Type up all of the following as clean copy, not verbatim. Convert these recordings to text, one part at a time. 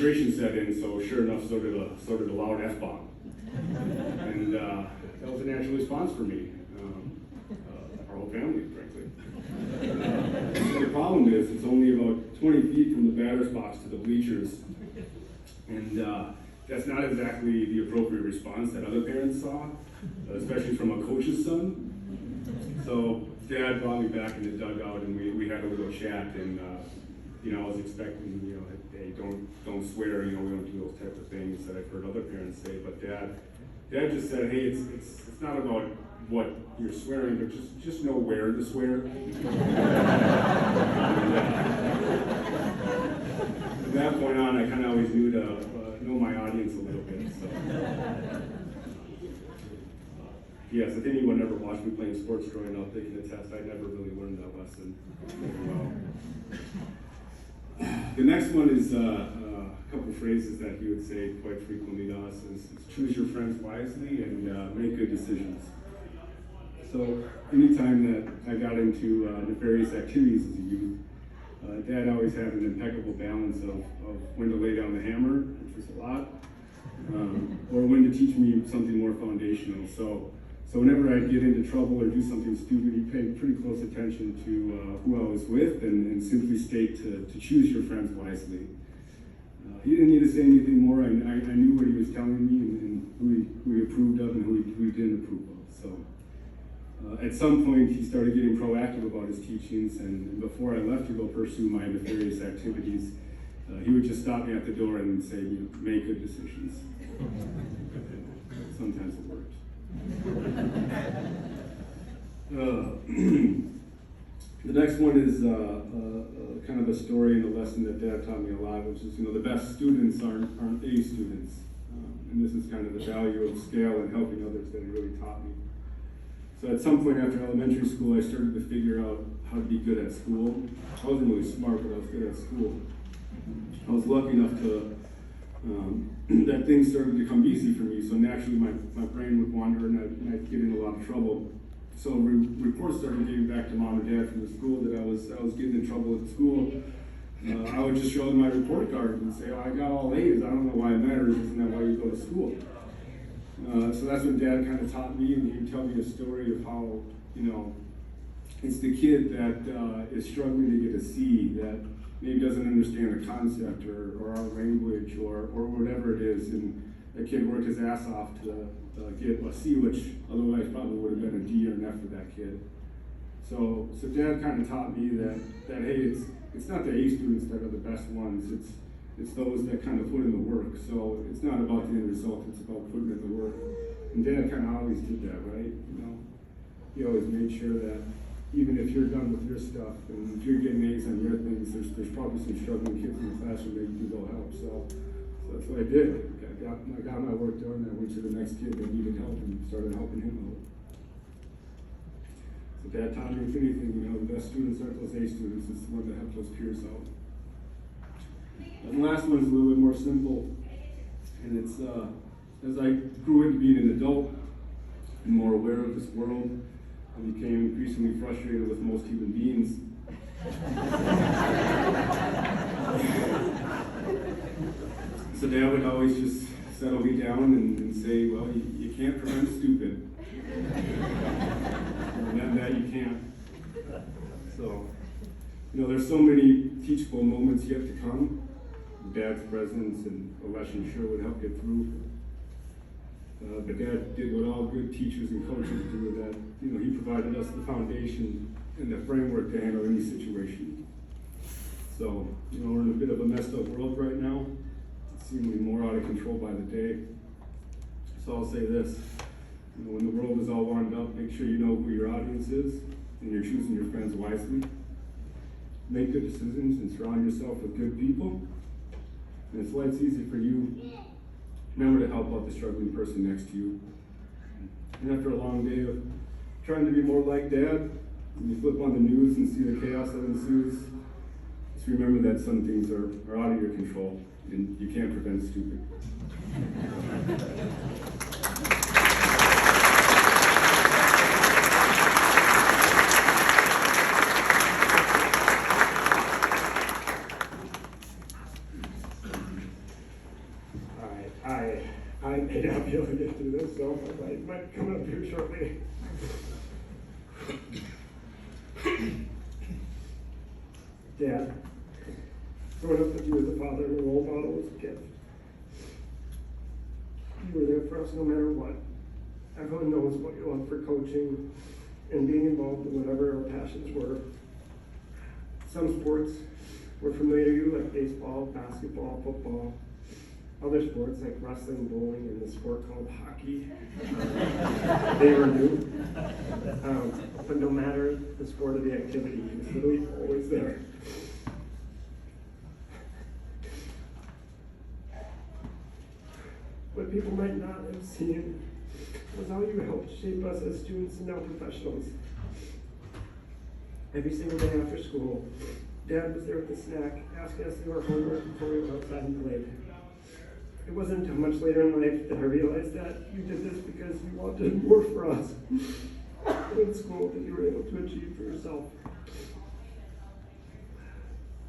frustration set in, so sure enough, so did a loud F-bomb. And that was a natural response for me, our whole family, frankly. The problem is, it's only about 20 feet from the batter's box to the bleachers, and that's not exactly the appropriate response that other parents saw, especially from a coach's son. So Dad brought me back in the dugout, and we had a little chat, and I was expecting, hey, don't swear, we don't do those type of things that I've heard other parents say. But Dad just said, hey, it's not about what you're swearing, but just know where to swear. From that point on, I kind of always knew to know my audience a little bit. So. Yes, if anyone ever watched me playing sports growing up, they can attest I never really learned that lesson very well. The next one is a couple phrases that he would say quite frequently to us is choose your friends wisely and make good decisions. So anytime that I got into nefarious activities as a youth, Dad always had an impeccable balance of when to lay down the hammer, which was a lot, or when to teach me something more foundational. So whenever I'd get into trouble or do something stupid, he paid pretty close attention to who I was with and simply state to choose your friends wisely. He didn't need to say anything more. I knew what he was telling me and who he approved of and who he didn't approve of. So at some point, he started getting proactive about his teachings, and before I left to go pursue my nefarious activities, he would just stop me at the door and say, make good decisions. Sometimes it worked. The next one is kind of a story and a lesson that Dad taught me a lot, which is, the best students aren't A students. And this is kind of the value of scale and helping others that he really taught me. So at some point after elementary school, I started to figure out how to be good at school. I wasn't really smart, but I was good at school. I was lucky enough to that things started to come easy for me, so naturally my brain would wander and I'd get in a lot of trouble. So reports started getting back to Mom and Dad from the school that I was getting in trouble at school. I would just show them my report card and say, I got all A's, I don't know why it matters, isn't that why you go to school? So that's when Dad kind of taught me, and he would tell me a story of how, it's the kid that is struggling to get a C, that maybe doesn't understand a concept or our language or whatever it is, and that kid worked his ass off to get a C, which otherwise probably would have been a D or an F for that kid. So Dad kind of taught me that hey, it's not the A students that are the best ones, it's those that kind of put in the work. So it's not about the end result, it's about putting in the work. And Dad kind of always did that, right? He always made sure that even if you're done with your stuff and if you're getting A's on your things, there's probably some struggling kids in the classroom that you can go help. So that's what I did. I got my work done, and I went to the next kid that needed help and started helping him out. So Dad taught me, if anything, the best students aren't those A students, it's the ones that help those peers out. And the last one is a little bit more simple, and it's as I grew into being an adult and more aware of this world, I became increasingly frustrated with most human beings. So Dad would always just settle me down and say, well, you can't prevent stupid. And that you can't. So, there's so many teachable moments yet to come. Dad's presence and a lesson sure would help get through. But Dad did what all good teachers and coaches do, that he provided us the foundation and the framework to handle any situation. So, we're in a bit of a messed up world right now. It's seemingly more out of control by the day. So I'll say this, when the world is all wound up, make sure you know who your audience is and you're choosing your friends wisely. Make good decisions and surround yourself with good people. And if life's easy for you, remember to help out the struggling person next to you. And after a long day of trying to be more like Dad, when you flip on the news and see the chaos that ensues, just remember that some things are out of your control and you can't prevent stupid. I may not be able to get through this, so I might come up here shortly. Dad, growing up with you as a father and a role model was a gift. You were there for us no matter what. Everyone knows about your love for coaching and being involved in whatever our passions were. Some sports were familiar to you, like baseball, basketball, football. Other sports like wrestling, bowling, and the sport called hockey, they were new. But no matter the sport or the activity, he was really always there. What people might not have seen was how you helped shape us as students and now professionals. Every single day after school, Dad was there with a snack, asking us to do our homework before we went outside and played. It wasn't until much later in life that I realized that you did this because you wanted more for us in school than you were able to achieve for yourself.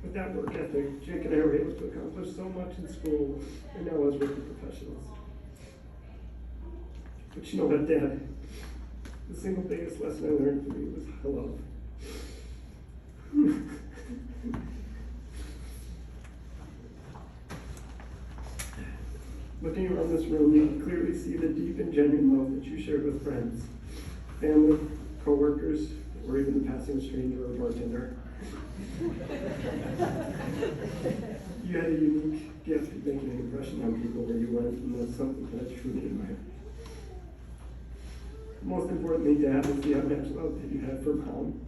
With that work ethic, Jake and I were able to accomplish so much in school and now as working professionals. But you know what, Dad? The single biggest lesson I learned from you was love. Looking around this room, you can clearly see the deep and genuine love that you shared with friends, family, co-workers, or even the passing stranger or bartender. You had a unique gift of making an impression on people where you went, and that's something that I truly admire. Most importantly, Dad, is the unmatched love that you had for Mom.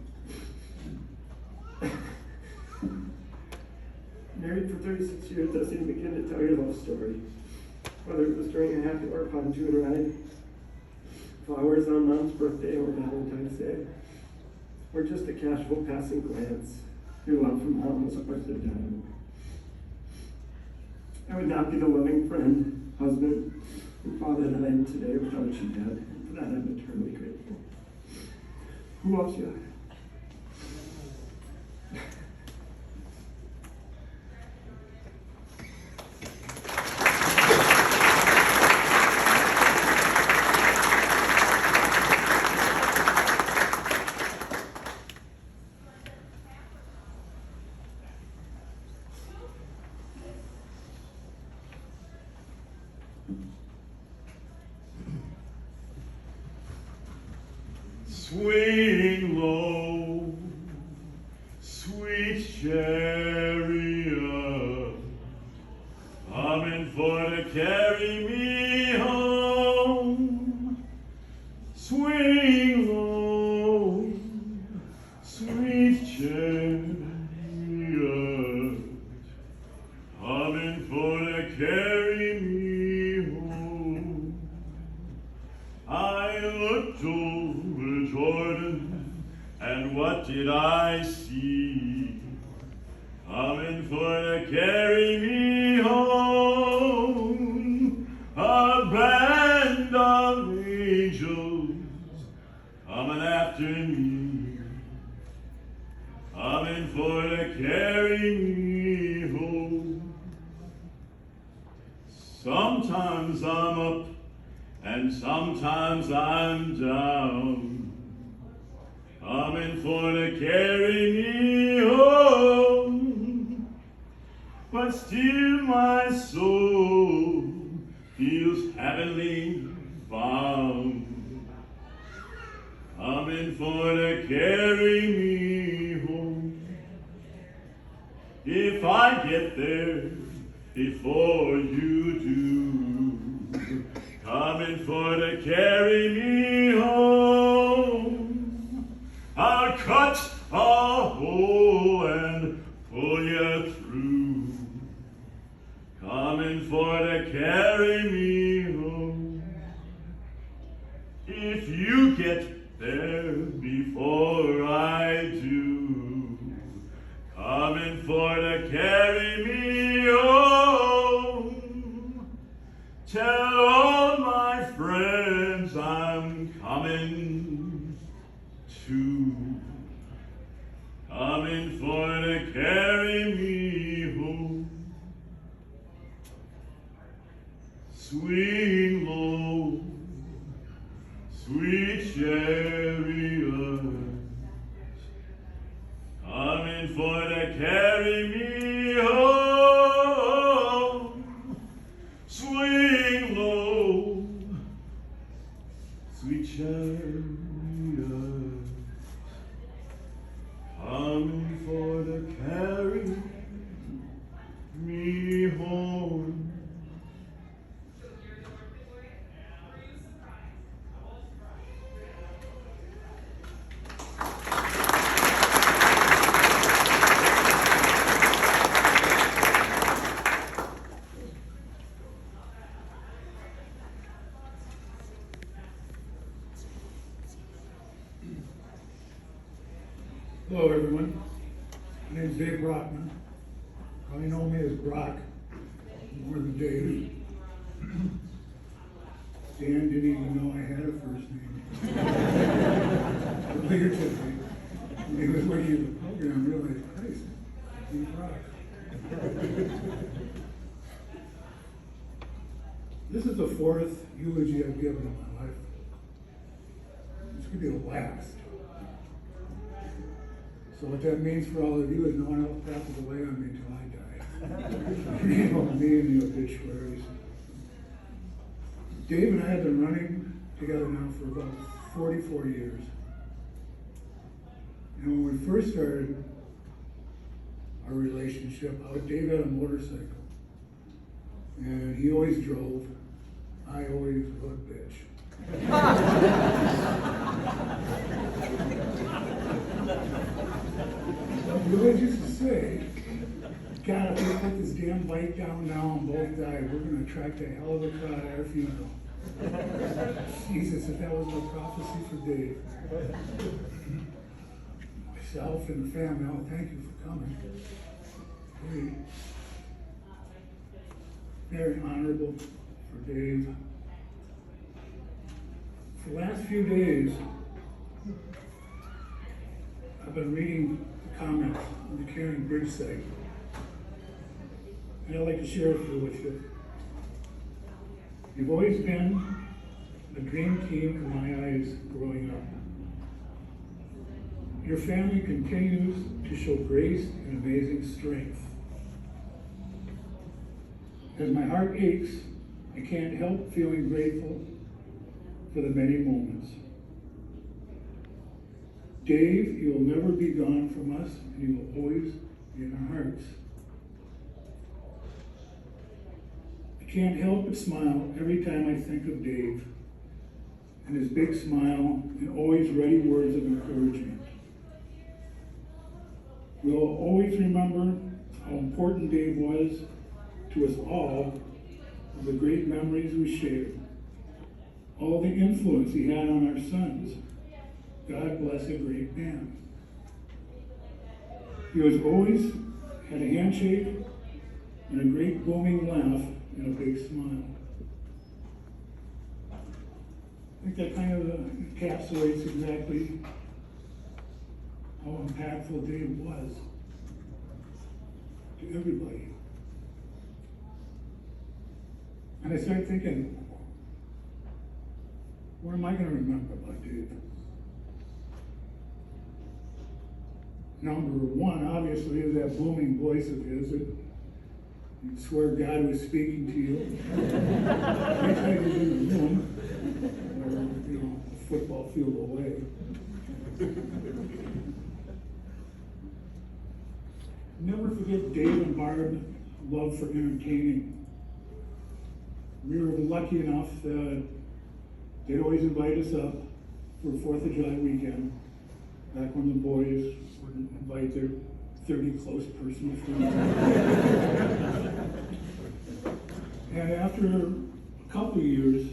Married for 36 years doesn't even begin to tell your love story. Whether it was during a happy hour pontoon ride, flowers on Mom's birthday or Valentine's Day, or just a casual passing glance, your love for Mom was always undeniable. I would not be the loving friend, husband, and father that I am today without you, Dad, and for that I'm eternally grateful. Who loves you? Swing low, sweet chariot, coming for to carry me home. Swing low, sweet chariot, coming for to carry me home. I looked over Jordan, and what did I see? Coming for to carry me home, a band of angels coming after me, coming for to carry me home. Sometimes I'm up and sometimes I'm down, coming for to carry me home. But still my soul feels heavenly bound, coming for to carry me home. If I get there before you do, coming for to carry me home, I'll cut a hole and pull you through, coming for to carry me home. If you get there before I do, coming for to carry me home, tell all my friends I'm coming too, coming for to carry me home. swing low, sweet chariot, coming for to carry me home. Swing low, sweet chariot, coming for to carry me home. Hello, everyone. My name's Dave Brockman. Probably know me as Brock more than Dave. Dan didn't even know I had a first name. Later today, when he was looking at the program, I realized, Christ, Dave Brock. This is the fourth eulogy I've given in my life. This could be the last. So what that means for all of you is no one else passes away on me until I die. You know, me and the obituaries. Dave and I have been running together now for about 44 years. And when we first started our relationship, Dave had a motorcycle. And he always drove. I always was a bitch. You always used to say, God, if we put this damn bike down now and both die, we're going to attract a hell of a crowd at our funeral. Jesus, if that was no prophecy for Dave. Myself and the family, oh, thank you for coming. Very honorable for Dave. For the last few days, I've been reading the comments on the Caring Bridge site. And I'd like to share a few with you. You've always been a dream team in my eyes growing up. Your family continues to show grace and amazing strength. As my heart aches, I can't help feeling grateful for the many moments. Dave, you will never be gone from us, and you will always be in our hearts. I can't help but smile every time I think of Dave and his big smile and always ready words of encouragement. We'll always remember how important Dave was to us all, of the great memories we shared, all the influence he had on our sons. God bless a great man. He was always had a handshake and a great booming laugh and a big smile. I think that kind of encapsulates exactly how impactful Dave was to everybody. And I started thinking, what am I going to remember about Dave? Number one, obviously, is that booming voice of his that you'd swear God was speaking to you. Every time he was in the room, or, a football field away. Never forget Dave and Barb's love for entertaining. We were lucky enough that they'd always invite us up for 4th of July weekend, back when the boys would invite their 30 close personal friends. And after a couple of years,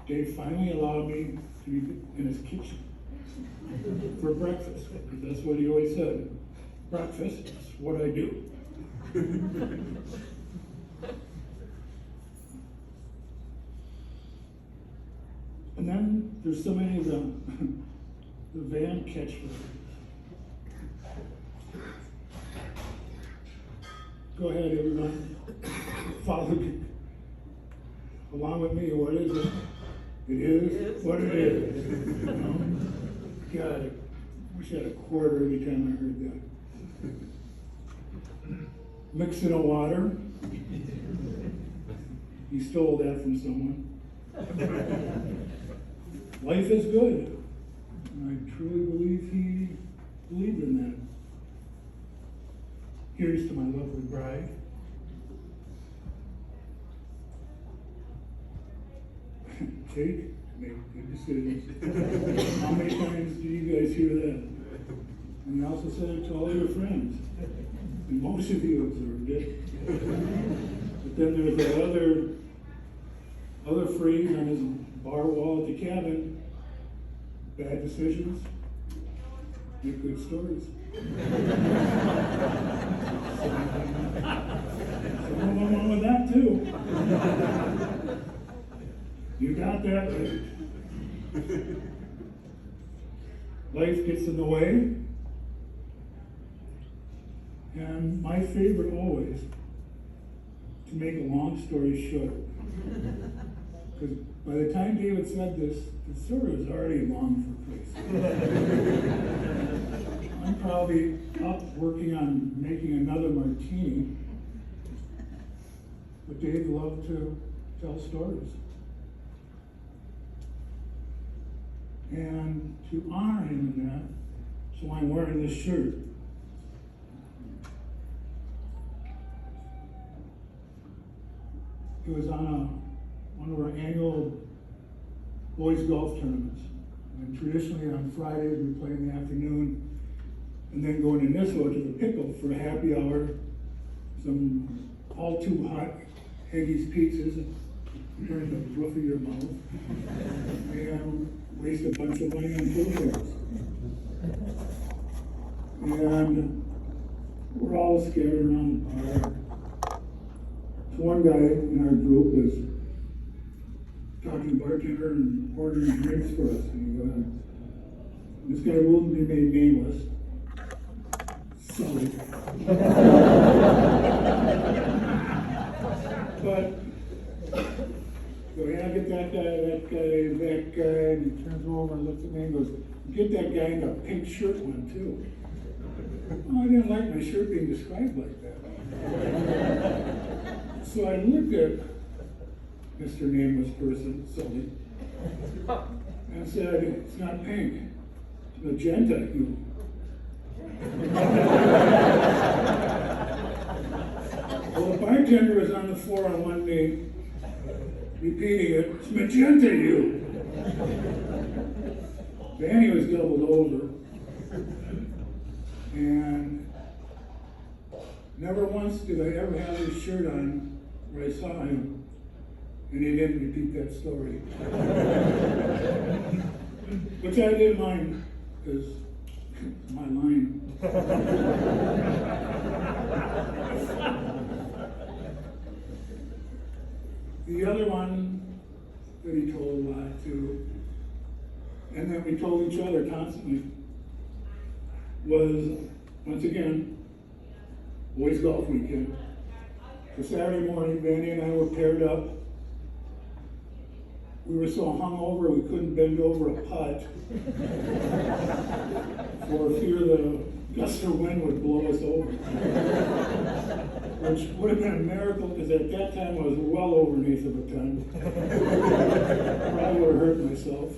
Dave finally allowed me to be in his kitchen for breakfast, because that's what he always said. Breakfast is what I do. And then there's so many of the Vann catchphrases. Go ahead, everyone. Follow me. along with me, what is it? It is what it is. You know? God, I wish I had a quarter every time I heard that. Mixing of water. He stole that from someone. Life is good. And I truly believe he believed in that. Here's to my lovely bride. Take, make good decisions. How many times do you guys hear that? And you also said it to all your friends. And most of you observed it. But then there's that other phrase on his bar wall at the cabin: bad decisions make good stories. Some of them wrong with that too. You got that right. Life gets in the way. And my favorite always, to make a long story short, because by the time David said this, the story was already long for Chris. I'm probably up working on making another martini, but Dave loved to tell stories. And to honor him in that, so I'm wearing this shirt. It was on one of our annual boys golf tournaments. And traditionally on Fridays we play in the afternoon, and then go into Nisswa to the Pickle for a happy hour, some all too hot Haggis pizzas, turn the roof of your mouth, and waste a bunch of money on pool tables. And we're all scattered around the bar. So one guy in our group was talking to the bartender and ordering drinks for us. And this guy will be made nameless. Sully. But so yeah, get that guy, and he turns over and looks at me and goes, get that guy in a pink shirt one too. Oh, I didn't like my shirt being described like that. So I looked at Mr. Nameless person, Sully, and said, it's not pink, it's magenta, you. Well, the bartender was on the floor on one knee, repeating it, it's magenta, you. Vanny was doubled over, and never once did I ever have his shirt on where I saw him, and he didn't repeat that story. Which I didn't mind, because it's my line. The other one that he told a lot too, and that we told each other constantly, was, once again, boys golf weekend. For Saturday morning, Vanny and I were paired up. We were so hungover we couldn't bend over a putt for fear the gust of wind would blow us over. Which would have been a miracle, because at that time I was well over an eighth of a ton. Probably would have hurt myself.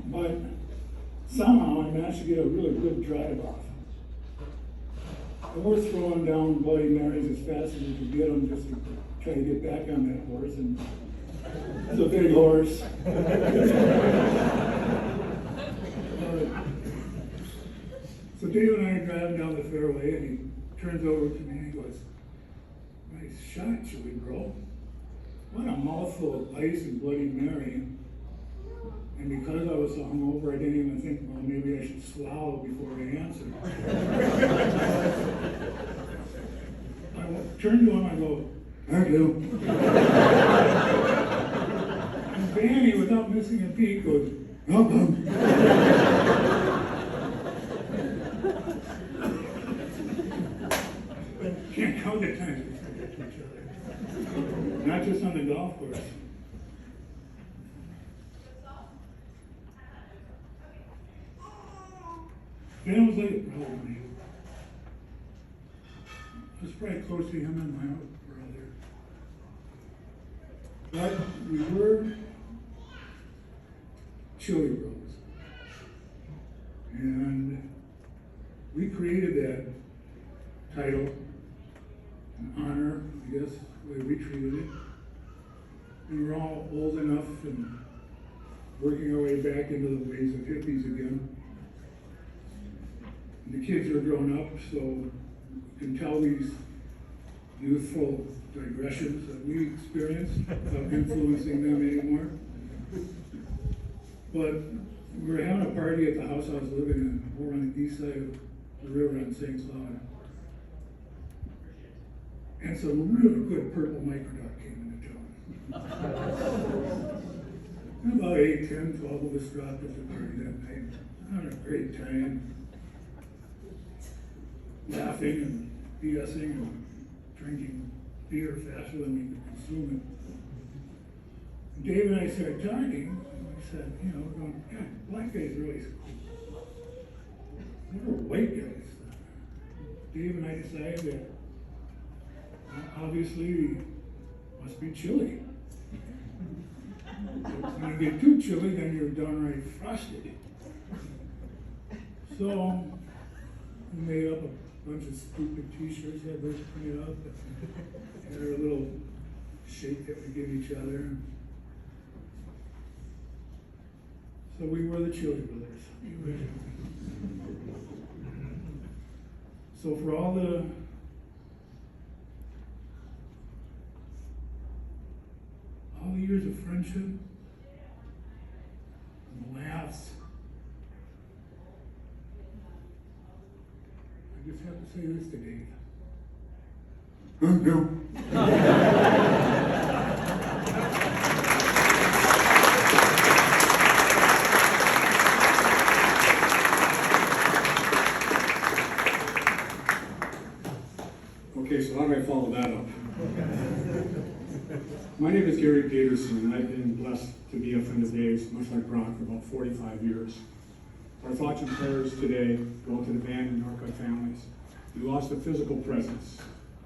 But somehow I managed to get a really good drive off. And we're throwing down Bloody Marys as fast as we could get them, just to try to get back on that horse. And it's a big horse. So Dave and I are driving down the fairway, and he turns over to me and he goes, nice shot, Chewy bro. What a mouthful of ice and Bloody Mary. And because I was so hungover, I didn't even think, well, maybe I should swallow before I answer. I turned to him, I go, thank you. And Vanny, without missing a beat, goes, welcome. Can't count the times we said that to each other. not just on the golf course. Vann was like a brother to me. I was probably close to him and my own brother. But we were chili bros. And we created that title in honor, I guess, the way we treated it. And we're all old enough and working our way back into the ways of hippies again. And the kids are grown up, so you can tell these youthful digressions that we experience without influencing them anymore. But we were having a party at the house I was living in, over on the east side of the river on St. Cloud. And some really good purple microduck came into town. And about 8, 10, 12 of us dropped at the party that night. Had a great time. Laughing and BSing and drinking beer faster than we could consume it. Dave and I started talking, and we said, you know, we're going, God, black guys really cool. What are white guys? Dave and I decided that obviously we must be chilly. When you get too chilly, then you're downright frosted. So we made up a bunch of stupid t-shirts, had those printed up, had our little shake that we give each other. So we were the Chili Brothers. So for all the years of friendship, and the laughs, I just have to say this to Dave. Okay, so how do I follow that up? My name is Gary Peterson, and I've been blessed to be a friend of Dave's, much like Brock, for about 45 years. Our thoughts and prayers today go to the Vann and Norcutt families. We lost a physical presence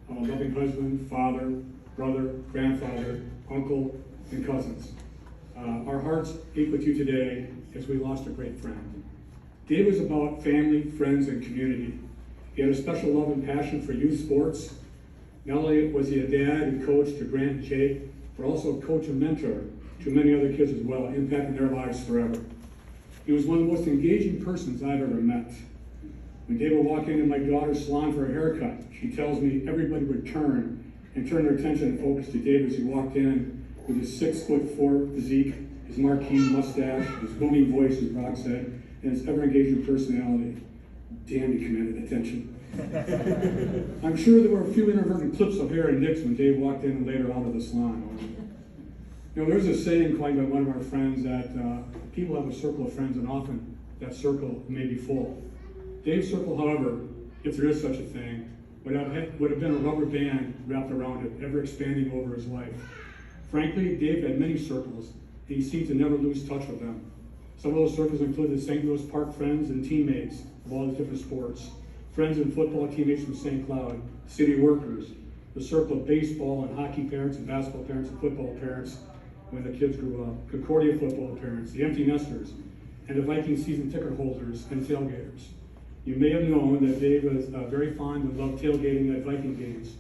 of a loving husband, father, brother, grandfather, uncle, and cousins. Our hearts ache with you today as we lost a great friend. Dave was about family, friends, and community. He had a special love and passion for youth sports. Not only was he a dad and coach to Grant and Jake, but also a coach and mentor to many other kids as well, impacting their lives forever. He was one of the most engaging persons I've ever met. When Dave would walk into my daughter's salon for a haircut, she tells me everybody would turn their attention and focus to Dave as he walked in with his 6'4" physique, his marquee mustache, his booming voice, as Brock said, and his ever-engaging personality. Damn, he commanded attention. I'm sure there were a few inadvertent clips of hair and nicks when Dave walked in and later out of the salon. You know, there's a saying coined by one of our friends that people have a circle of friends, and often that circle may be full. Dave's circle, however, if there is such a thing, would have been a rubber band wrapped around it, ever expanding over his life. Frankly, Dave had many circles, and he seemed to never lose touch with them. Some of those circles included St. Louis Park friends and teammates of all the different sports, friends and football teammates from St. Cloud, city workers, the circle of baseball and hockey parents and basketball parents and football parents when the kids grew up, Concordia football parents, the empty nesters, and the Viking season ticket holders and tailgaters. You may have known that Dave was very fond and loved tailgating at Viking games,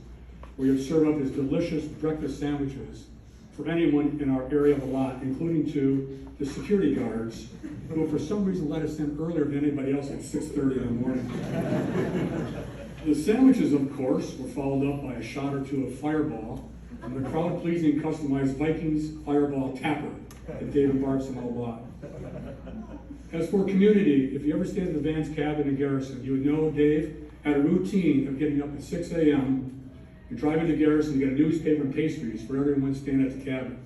where he would serve up his delicious breakfast sandwiches for anyone in our area of the lot, including to the security guards, who for some reason let us in earlier than anybody else at 6:30 in the morning. The sandwiches, of course, were followed up by a shot or two of Fireball, and the crowd-pleasing customized Vikings Fireball tapper that Dave and Barb somehow bought. As for community, if you ever stayed in the Vann's cabin in Garrison, you would know Dave had a routine of getting up at 6 a.m. and driving to Garrison to get a newspaper and pastries for everyone staying at the cabin.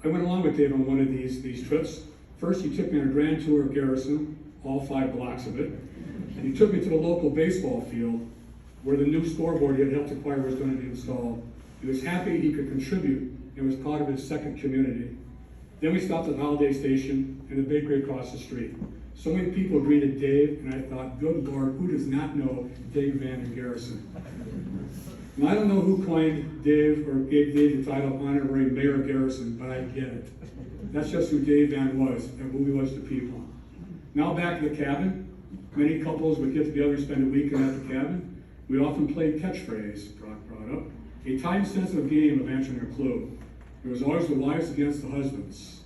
I went along with Dave on one of these trips. First, he took me on a grand tour of Garrison, all 5 blocks of it, and he took me to the local baseball field where the new scoreboard he had helped acquire was going to be installed. He was happy he could contribute and was part of his second community. Then we stopped at Holiday Station and the bakery across the street. So many people greeted Dave, and I thought, good Lord, who does not know Dave Vann and Garrison? Now, I don't know who coined Dave or gave Dave the title of honorary Mayor of Garrison, but I get it. That's just who Dave Vann was and who he was to people. Now back to the cabin. Many couples would get together and spend a weekend at the cabin. We often played catchphrase, Brock brought up, a time-sensitive game of answering a clue. It was always the wives against the husbands.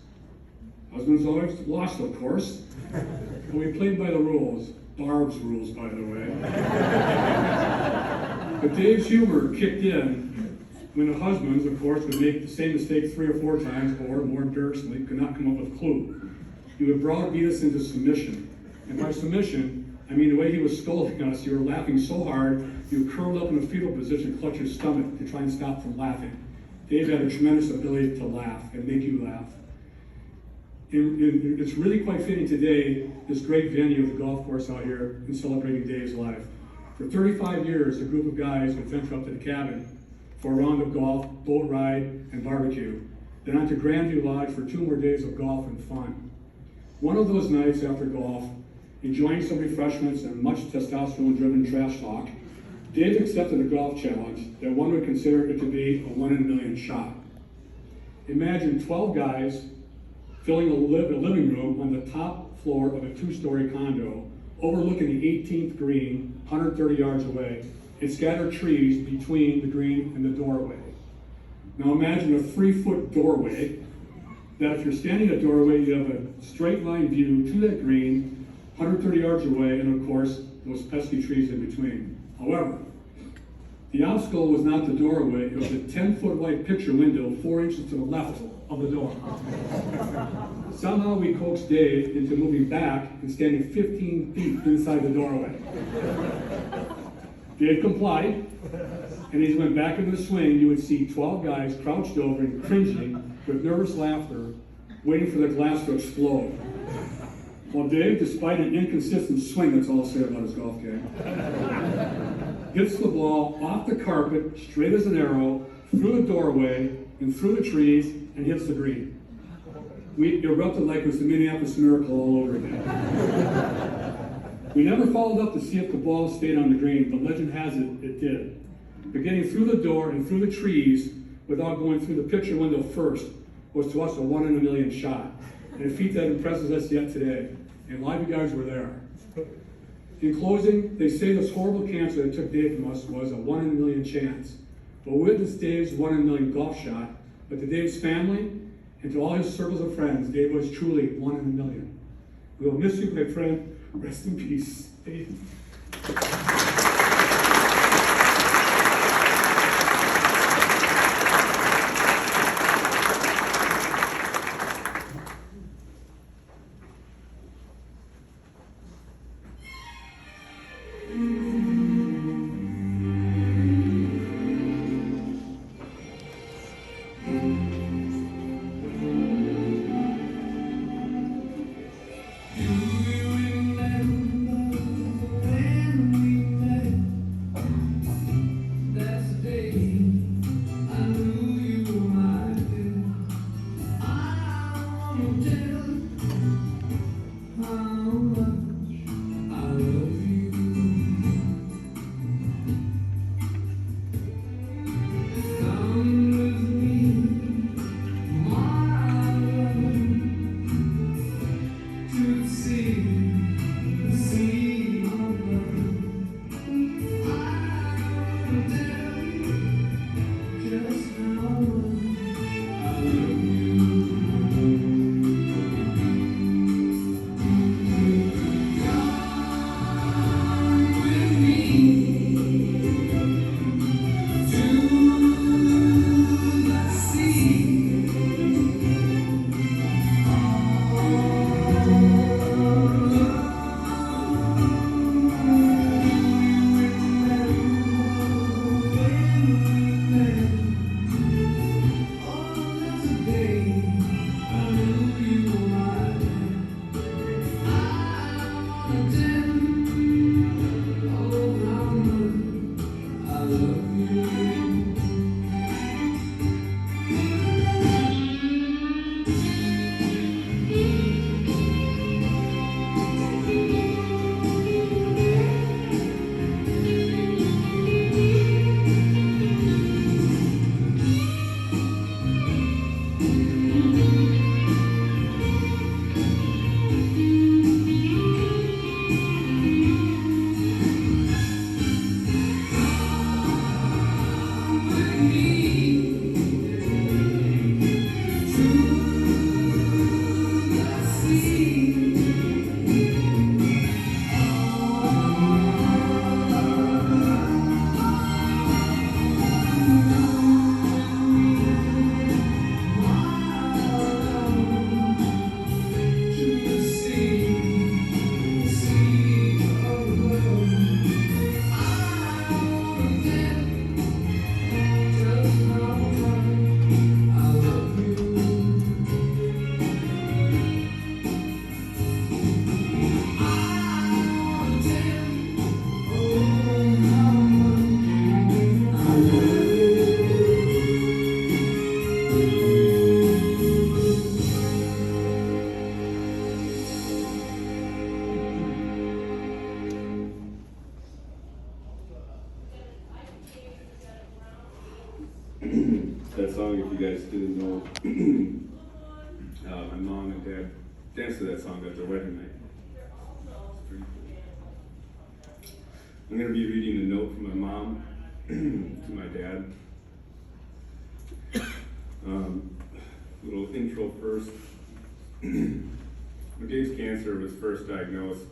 Husbands always lost, of course, but we played by the rules. Barb's rules, by the way. But Dave's humor kicked in when the husbands, of course, would make the same mistake 3 or 4 times, or more embarrassingly, could not come up with a clue. He would browbeat us into submission. And by submission, I mean the way he was scolding us, you were laughing so hard, you curled up in a fetal position, clutch your stomach to try and stop from laughing. Dave had a tremendous ability to laugh and make you laugh. It's really quite fitting today, this great venue of the golf course out here in celebrating Dave's life. For 35 years, a group of guys would venture up to the cabin for a round of golf, boat ride, and barbecue. Then on to Grandview Lodge for 2 more days of golf and fun. One of those nights after golf, enjoying some refreshments and much testosterone-driven trash talk, Dave accepted a golf challenge that one would consider it to be a 1 in a million shot. Imagine 12 guys filling a living room on the top floor of a 2-story condo, overlooking the 18th green, 130 yards away, and scattered trees between the green and the doorway. Now imagine a 3-foot doorway, that if you're standing at a doorway, you have a straight line view to that green, 130 yards away, and of course, those pesky trees in between. However, the obstacle was not the doorway, it was a 10-foot wide picture window 4 inches to the left of the door. Somehow we coaxed Dave into moving back and standing 15 feet inside the doorway. Dave complied, and as he went back into the swing, you would see 12 guys crouched over and cringing with nervous laughter, waiting for the glass to explode. Well, Dave, despite an inconsistent swing, that's all I'll say about his golf game, hits the ball off the carpet, straight as an arrow, through the doorway, and through the trees, and hits the green. We erupted like it was the Minneapolis Miracle all over again. We never followed up to see if the ball stayed on the green, but legend has it, it did. But getting through the door and through the trees without going through the picture window first was to us a 1 in a million shot, and a feat that impresses us yet today. And a lot of you guys were there. In closing, they say this horrible cancer that took Dave from us was a 1 in a million chance. But we witnessed Dave's 1 in a million golf shot, but to Dave's family and to all his circles of friends, Dave was truly 1 in a million. We will miss you, my friend. Rest in peace, Dave. Do you remember when we met? That song, if you guys didn't know, my mom and dad danced to that song at their wedding night. It's pretty cool. I'm going to be reading a note from my mom to my dad. Little intro first. When Dave's cancer was first diagnosed,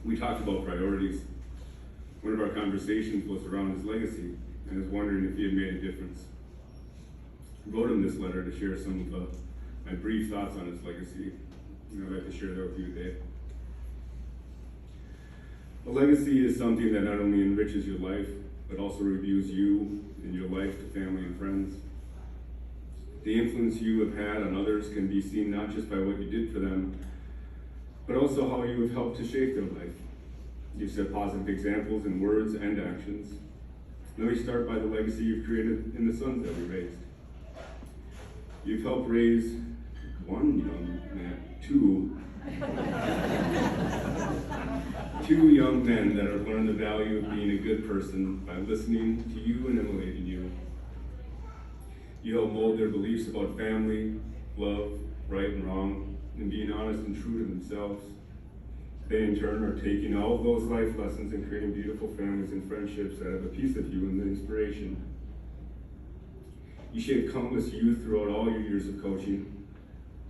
we talked about priorities. One of our conversations was around his legacy, and I was wondering if he had made a difference. I wrote him this letter to share some of my brief thoughts on his legacy, and I'd like to share that with you today. A legacy is something that not only enriches your life, but also reveals you and your life to family and friends. The influence you have had on others can be seen not just by what you did for them, but also how you have helped to shape their life. You've set positive examples in words and actions. Let me start by the legacy you've created in the sons that we raised. You've helped raise two young men that have learned the value of being a good person by listening to you and emulating you. You help mold their beliefs about family, love, right and wrong, and being honest and true to themselves. They in turn are taking all of those life lessons and creating beautiful families and friendships that have a piece of you and the inspiration. You shaped countless youth throughout all your years of coaching.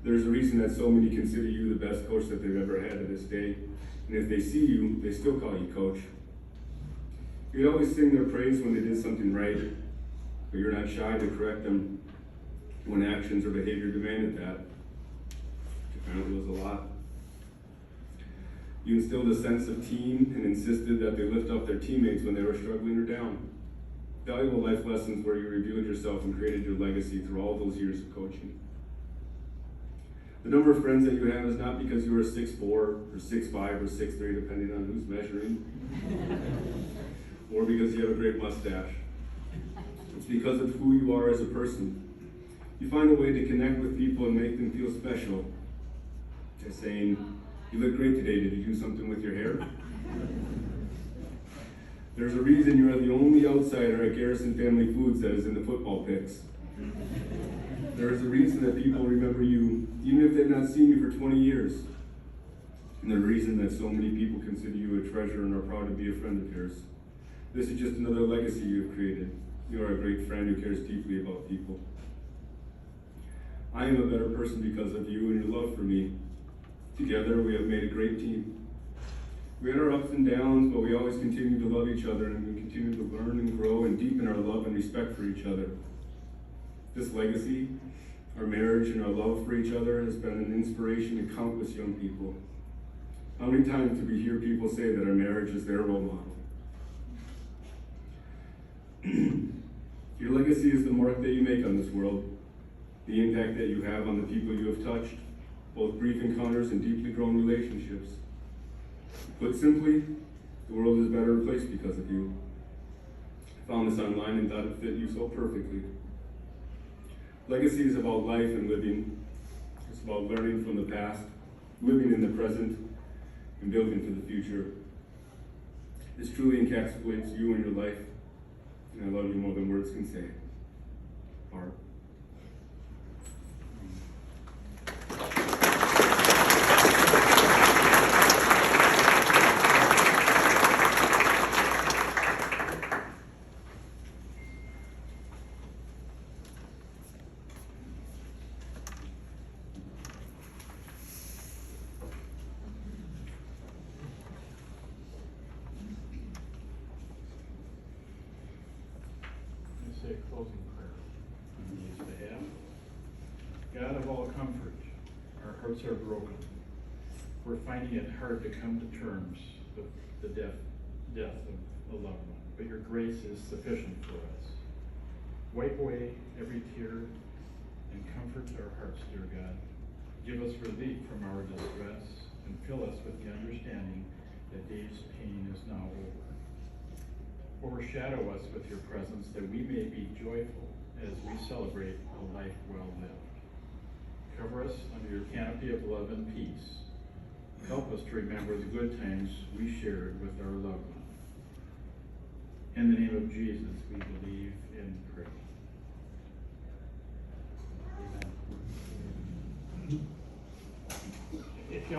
There's a reason that so many consider you the best coach that they've ever had to this day. And if they see you, they still call you coach. You'd always sing their praise when they did something right, but you're not shy to correct them when actions or behavior demanded that. Which apparently was a lot. You instilled a sense of team and insisted that they lift up their teammates when they were struggling or down. Valuable life lessons where you revealed yourself and created your legacy through all those years of coaching. The number of friends that you have is not because you are 6'4", or 6'5", or 6'3", depending on who's measuring, or because you have a great mustache. It's because of who you are as a person. You find a way to connect with people and make them feel special. By saying, "You look great today, did you do something with your hair?" There's a reason you are the only outsider at Garrison Family Foods that is in the football picks. There is a reason that people remember you, even if they've not seen you for 20 years. And the reason that so many people consider you a treasure and are proud to be a friend of yours. This is just another legacy you have created. You are a great friend who cares deeply about people. I am a better person because of you and your love for me. Together, we have made a great team. We had our ups and downs, but we always continue to love each other, and we continue to learn and grow and deepen our love and respect for each other. This legacy, our marriage and our love for each other, has been an inspiration to countless young people. How many times do we hear people say that our marriage is their role model? Your legacy is the mark that you make on this world, the impact that you have on the people you have touched, both brief encounters and deeply grown relationships. Put simply, the world is a better place because of you. I found this online and thought it fit you so perfectly. Legacy is about life and living. It's about learning from the past, living in the present, and building for the future. This truly encapsulates you and your life, and I love you more than words can say. Bart. Say a closing prayer on his behalf. God of all comfort, our hearts are broken. We're finding it hard to come to terms with the death of a loved one, but your grace is sufficient for us. Wipe away every tear and comfort our hearts, dear God. Give us relief from our distress and fill us with the understanding that Dave's pain is now over. Overshadow us with your presence that we may be joyful as we celebrate a life well lived. Cover us under your canopy of love and peace. Help us to remember the good times we shared with our loved one. In the name of Jesus, we believe and pray.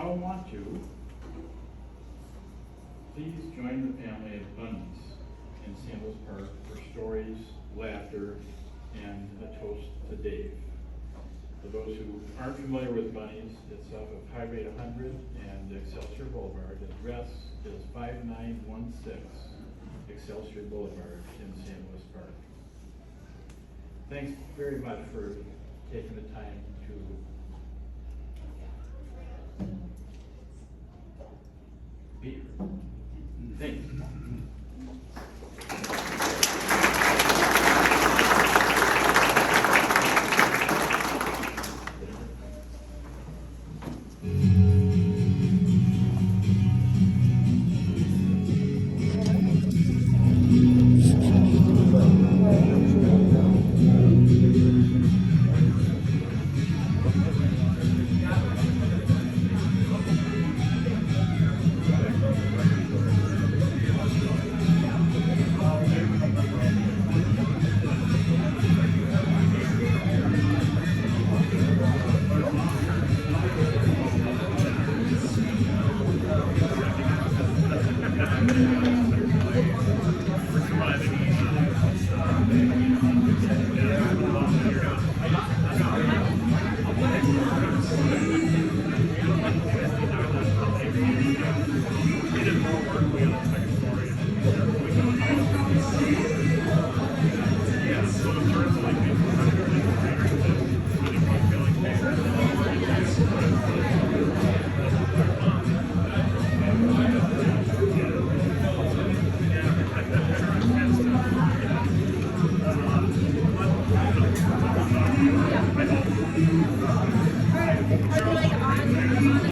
all want to, please join the family of Bunnies in Sandals Park for stories, laughter, and a toast to Dave. For those who aren't familiar with Bunnies, it's off of Highway 100 and Excelsior Boulevard. The address is 5916 Excelsior Boulevard in San Luis Park. Thanks very much for taking the time to be here. Thank you.